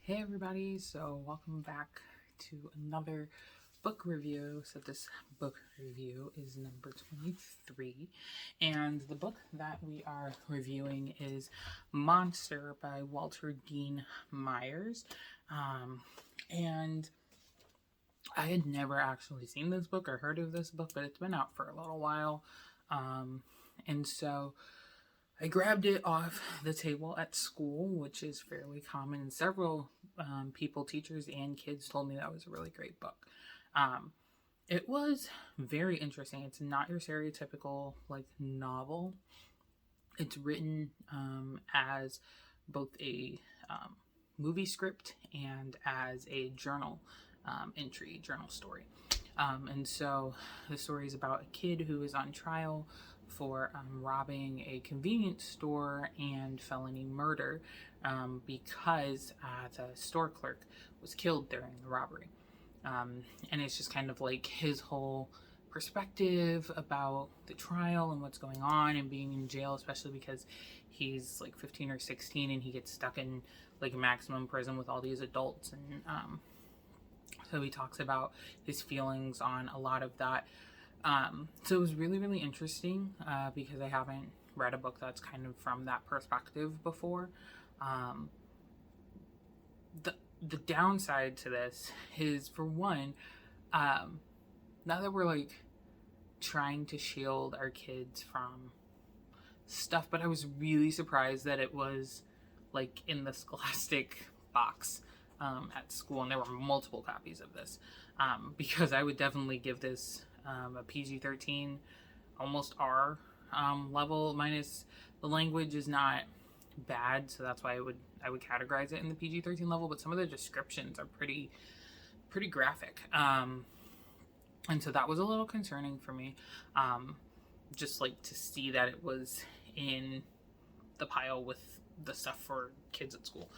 Hey everybody, so welcome back to another book review. So this book review is number 23, and the book that we are reviewing is Monster by Walter Dean Myers. And I had never actually seen this book or heard of this book, but it's been out for a little while. And so I grabbed it off the table at school, which is fairly common. And several people, teachers and kids, told me that was a really great book. It was very interesting. It's not your stereotypical novel. It's written as both a movie script and as a journal entry, journal story. And so the story is about a kid who is on trial for robbing a convenience store and felony murder because the store clerk was killed during the robbery. And it's just kind of like his whole perspective about the trial and what's going on and being in jail, especially because he's like 15 or 16 and he gets stuck in like maximum prison with all these adults. And so he talks about his feelings on a lot of that. So it was really, really interesting because I haven't read a book that's kind of from that perspective before. The downside to this is, for one, now that we're like trying to shield our kids from stuff, but I was really surprised that it was like in the Scholastic box at school, and there were multiple copies of this because I would definitely give this a PG-13, almost R level, minus the language is not bad, so that's why I would categorize it in the PG-13 level, but some of the descriptions are pretty graphic, and so that was a little concerning for me, just like to see that it was in the pile with the stuff for kids at school.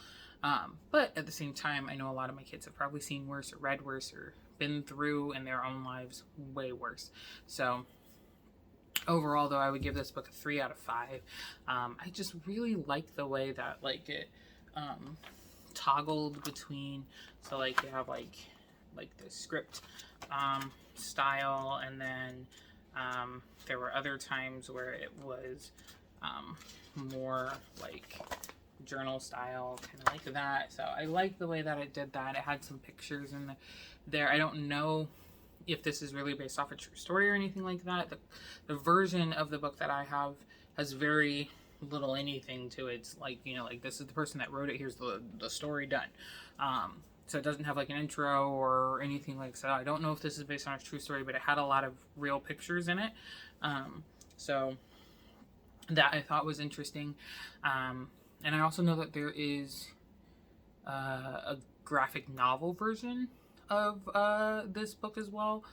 But at the same time, I know a lot of my kids have probably seen worse or read worse or been through in their own lives way worse. So overall, though, I would give this book a 3 out of 5. I just really like the way that it toggled between, so like you have like the script style, and then there were other times where it was more like journal style, kind of like that. So I like the way that it did that. It had some pictures in there. I don't know if this is really based off a true story or anything like that. The version of the book that I have has very little anything to it. It's like, like this is the person that wrote it, here's the story done. So it doesn't have like an intro or anything like that. So I don't know if this is based on a true story, but it had a lot of real pictures in it. So that I thought was interesting. And I also know that there is a graphic novel version of this book as well.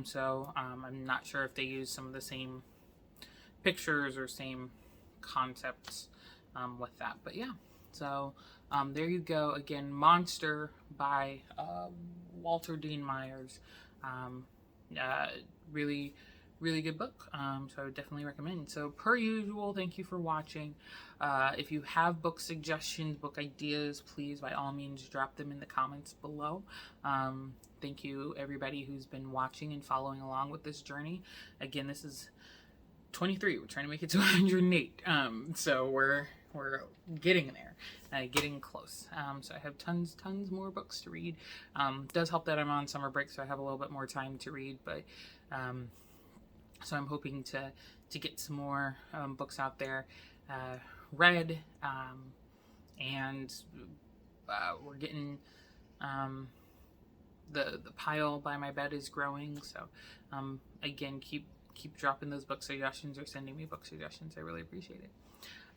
So I'm not sure if they use some of the same pictures or same concepts with that. But yeah, so there you go. Again, Monster by Walter Dean Myers. Really, really good book. So I would definitely recommend. So per usual, thank you for watching. If you have book suggestions, book ideas, please by all means drop them in the comments below. Thank you everybody who's been watching and following along with this journey. Again, this is 23. We're trying to make it to 108. So we're getting there, getting close. So I have tons more books to read. It does help that I'm on summer break, so I have a little bit more time to read, but so I'm hoping to get some more books out there read, and we're getting the pile by my bed is growing. So again, keep dropping those book suggestions or sending me book suggestions. I really appreciate it.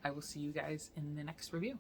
I will see you guys in the next review.